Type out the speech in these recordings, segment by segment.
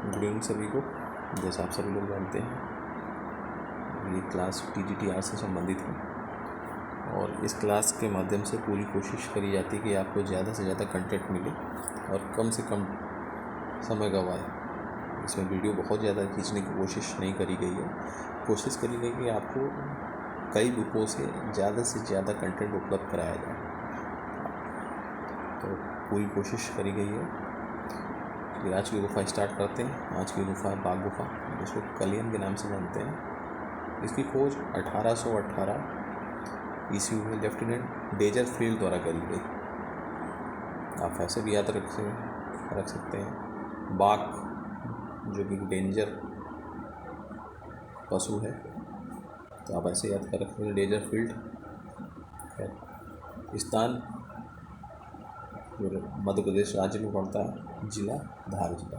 Good evening सभी को। जैसा आप सभी लोग जानते हैं, ये क्लास TGT से संबंधित है और इस क्लास के माध्यम से पूरी कोशिश करी जाती है कि आपको ज़्यादा से ज़्यादा कंटेंट मिले और कम से कम समय गवाए। इसमें वीडियो बहुत ज़्यादा खींचने की कोशिश नहीं करी गई है। कोशिश करी गई कि आपको कई बुकों से ज़्यादा कंटेंट उपलब्ध कराया जाए, तो पूरी कोशिश करी गई है। आज की गुफा स्टार्ट करते हैं। आज की गुफा है बाघ गुफा, जिसको कलियन के नाम से जानते हैं। इसकी खोज 1818 ईस्वी में लेफ्टिनेंट डेजरफील्ड द्वारा करी गई। आप ऐसे भी याद रख सकते हैं, बाघ जो कि डेंजर पशु है, तो आप ऐसे याद कर रखते हैं डेजरफील्ड है। स्थान मध्य प्रदेश राज्य में पड़ता है, जिला धार जिला।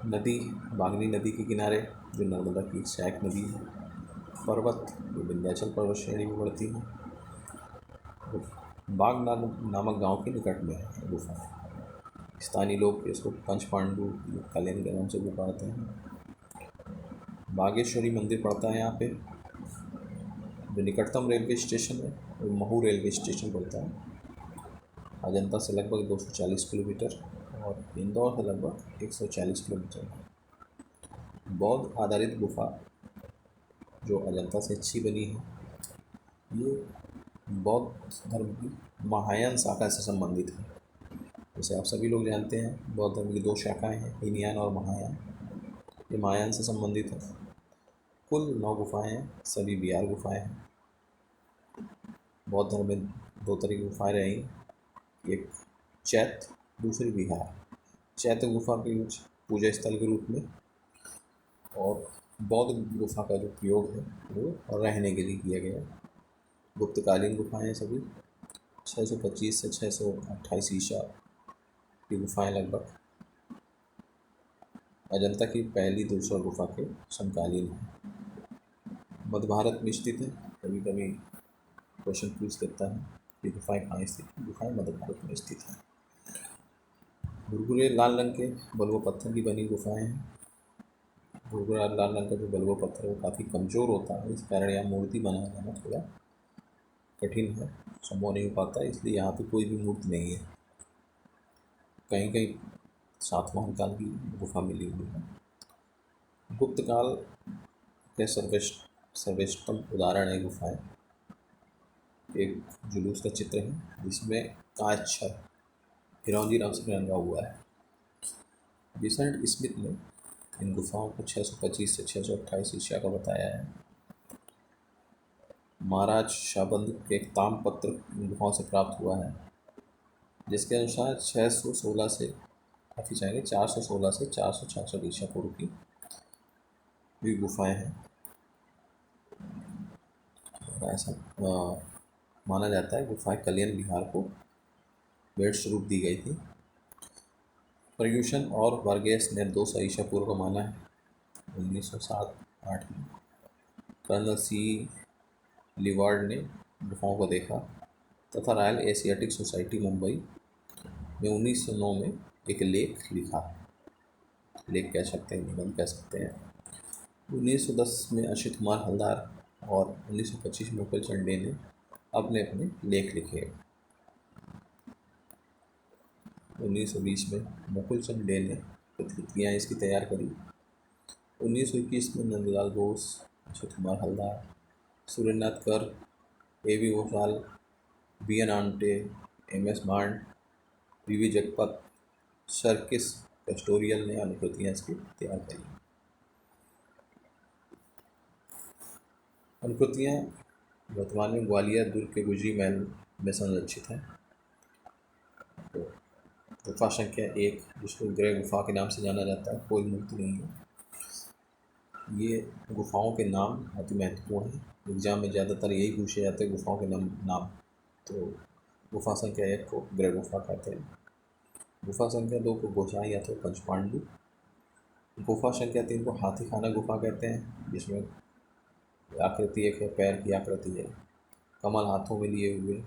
नदी बागनी नदी के किनारे, जो नर्मदा की सहायक नदी है। पर्वत जो विंध्याचल पर्वत श्रेणी में पड़ती है। बाघ नामक गांव के निकट में है गुफा। स्थानीय लोग इसको पंच पांडु कल्याण के नाम से पुकारते हैं। बागेश्वरी मंदिर पड़ता है यहाँ पे। जो निकटतम रेलवे स्टेशन है वो महू रेलवे स्टेशन पड़ता है। अजंता से लगभग 240 किलोमीटर और इंदौर से लगभग 140 किलोमीटर है। बौद्ध आधारित गुफा जो अजंता से अच्छी बनी है, ये बौद्ध धर्म की महायान शाखा से संबंधित है। जैसे आप सभी लोग जानते हैं, बौद्ध धर्म की 2 शाखाएं हैं, हीनयान और महायान। ये महायान से संबंधित है। कुल 9 गुफाएं हैं, सभी विहार गुफाएं हैं। बौद्ध धर्म में 2 तरह की गुफाएं रही, एक चैत्य, दूसरी विहार। चैत्य गुफा का यूज पूजा स्थल के रूप में और बौद्ध गुफा का जो प्रयोग है वो रहने के लिए किया गया। गुप्तकालीन गुफाएं सभी 625 से 628 ईसा की गुफाएं लगभग। अजंता की पहली दूसरा गुफा के समकालीन है। मध्य भारत में स्थित है। कभी कभी क्वेश्चन पूछ देता है कि गुफाएं कहाँ स्थित है। गुफाएं मध्य भारत में स्थित है। भुरभुरे लाल रंग के बलुआ पत्थर की बनी गुफाएं हैं। भुरभुरा लाल रंग का जो बलुआ पत्थर है वो काफ़ी कमज़ोर होता है, इस कारण यहाँ मूर्ति बनाना थोड़ा कठिन है, संभव नहीं हो पाता है। इसलिए यहाँ पे कोई भी मूर्ति नहीं है। कहीं कहीं सातवाहन काल की गुफा मिली हुई है। गुप्त काल के सर्वोत्तम उदाहरण है गुफाएं। एक जुलूस का चित्र है जिसमें कांच फिरौंजी रंग से रंगा हुआ है। विसेंट स्मिथ ने इन गुफाओं को 625 से 628 ईसा का बताया है। महाराज शाबंद के एक ताम्रपत्र इन गुफाओं से प्राप्त हुआ है, जिसके अनुसार 616 से 416 से 466 ईसा पूर्व की भी गुफाएं हैं। ऐसा माना जाता है गुफाएं कलियन विहार को भेंट स्वरूप दी गई थी। पर्यूषण और वर्गेस ने 200 ईसा पूर्व को माना है। 1907-8 में कर्नल C. लिवार्ड ने गुफाओं को देखा तथा रॉयल एशियाटिक सोसाइटी मुंबई में 1909 में एक लेख लिखा। लेख कह सकते हैं, निबंध कह सकते हैं। 1910 में अच्युत कुमार हल्दार और 1925 में मुकुल चंद डे ने अपने अपने लेख लिखे। 1920 में मुकुल चंद डे ने प्रतिकृतियाँ इसकी तैयार करी। 1921 में नंदलाल बोस, अच्युत कुमार हल्दार, सुरेंद्रनाथ कर, A.V. Ghoshal, B.N. Amte, M.S. मांड, V.V. जगपत, सर्किस पेस्टोरियल ने अनुकृतियाँ इसकी तैयार करी। अनुकृतियाँ वर्तमान में ग्वालियर दुर्ग के गुजरी महल में संरक्षित हैं। गुफा संख्या 1, जिसको गृह गुफा के नाम से जाना जाता है, कोई मूर्ति नहीं है। ये गुफाओं के नाम अति महत्वपूर्ण हैं। एग्जाम में ज़्यादातर यही पूछे जाते हैं, गुफाओं के नाम। तो गुफा संख्या 1 को गृह गुफा कहते हैं। गुफा संख्या 2 को गोसाई या तो पंचपांडु। गुफा संख्या 3 को हाथी खाना गुफा कहते हैं, जिसमें आकृति एक है, पैर की आकृति है, कमल हाथों में लिए हुए,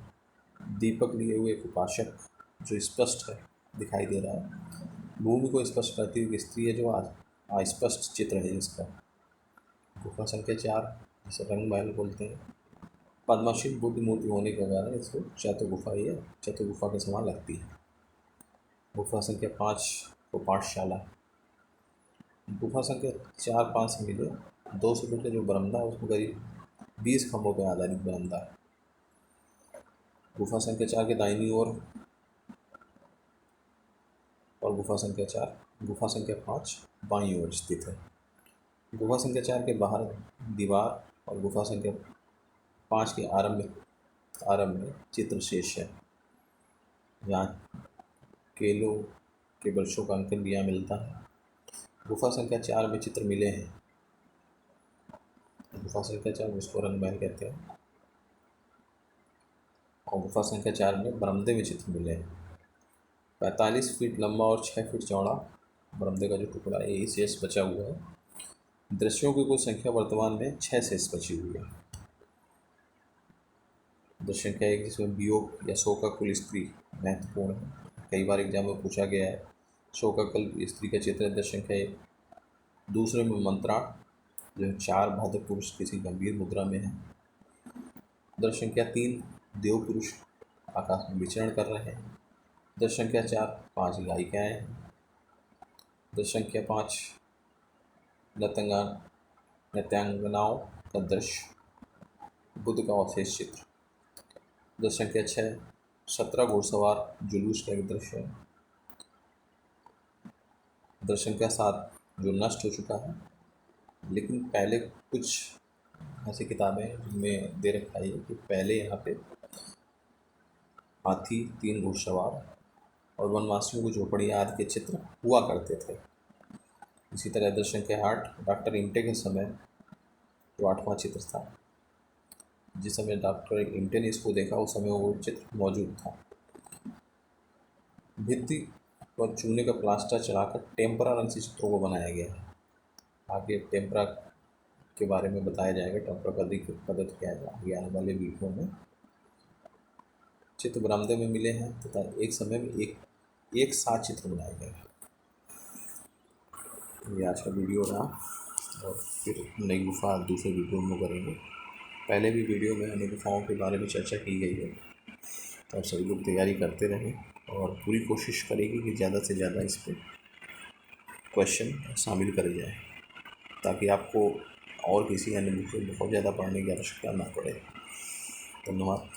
दीपक लिए हुए एक उपासक जो स्पष्ट है दिखाई दे रहा है। भूमि को स्पष्ट करती हुई स्त्री है जो अस्पष्ट चित्र है जिसका। गुफा संख्या 4, जिसे रंग महल बोलते हैं। पद्मशील बुद्ध मूर्ति होने के कारण इसको चतुर्गुफा या चतुर्गुफा के समान लगती है। गुफा संख्या 5 को पाठशाला। गुफा संख्या 4-5 से मिले 200 फीट का जो बरामदा है उसमें करीब 20 खंभों पर आधारित बरामदा है। गुफा संख्या 4 के दाहिनी ओर और गुफा संख्या 5 बाईं ओर स्थित है। गुफा संख्या 4 के बाहर दीवार और गुफा संख्या 5 के आरंभ में चित्र शेष है, जहाँ केलों के वृक्षों का अंकन भी यहाँ मिलता है। गुफा संख्या 4 में चित्र मिले हैं। गुफा संख्या 4 जिसको रंग महल कहते हैं, और गुफा संख्या 4 में बरामदे में चित्र मिले हैं। 45 फीट लंबा और 6 फीट चौड़ा बरामदे का जो टुकड़ा है यही शेष बचा हुआ है। दृश्यों की कुल संख्या वर्तमान में 6 शेष बची हुई है। दृश्य संख्या 1 जिसमें वियोग या शोकाकुल स्त्री महत्वपूर्ण है, कई बार एग्जाम में पूछा गया है। शोकाकुल स्त्री का चित्र है दृश्य संख्या 1। दूसरे में मंत्राण जो 4 भद्र पुरुष किसी गंभीर मुद्रा में है। दृश्य संख्या 3 देव पुरुष आकाश में विचरण कर रहे हैं। दृश्य संख्या 4 5 गायिकाएँ हैं। दृश्य संख्या 5 नृत्यांगनाओं का दृश्य, बुद्ध का अवशेष चित्र। दृश्य संख्या 6 17 घुड़सवार जुलूस का एक दृश्य है। दृश्य संख्या 7 जो नष्ट हो चुका है, लेकिन पहले कुछ ऐसी किताबें में दे रखा है कि पहले यहाँ पे हाथी, 3 घुड़सवार और वनवासियों की झोपड़ियाँ आदि के चित्र हुआ करते थे। इसी तरह दृश्य संख्या 8 डॉक्टर इंटे के समय जो 8वां चित्र था, जिस समय डॉक्टर इंटे ने इसको देखा उस समय वो चित्र मौजूद था। भित्ति पर चूने का प्लास्टर चढ़ाकर टेम्परा रंग से चित्रों को बनाया गया है। आगे टेम्परा के बारे में बताया जाएगा, टेम्परा पद्धति क्या है आगे आने वाले वीडियो में। चित्र बरामदे में मिले हैं तथा एक समय में एक साथ चित्र बनाए गए। ये आज का वीडियो रहा, और फिर नई गुफा दूसरे वीडियो में करेंगे। पहले भी वीडियो में अन्य गुफाओं के बारे में चर्चा की गई है, तो आप सभी लोग तैयारी करते रहें और पूरी कोशिश करेंगे कि ज़्यादा से ज़्यादा इस पर क्वेश्चन शामिल करे जाए, ताकि आपको और किसी अन्य बुक में बहुत ज़्यादा पढ़ने की आवश्यकता ना पड़े। धन्यवाद।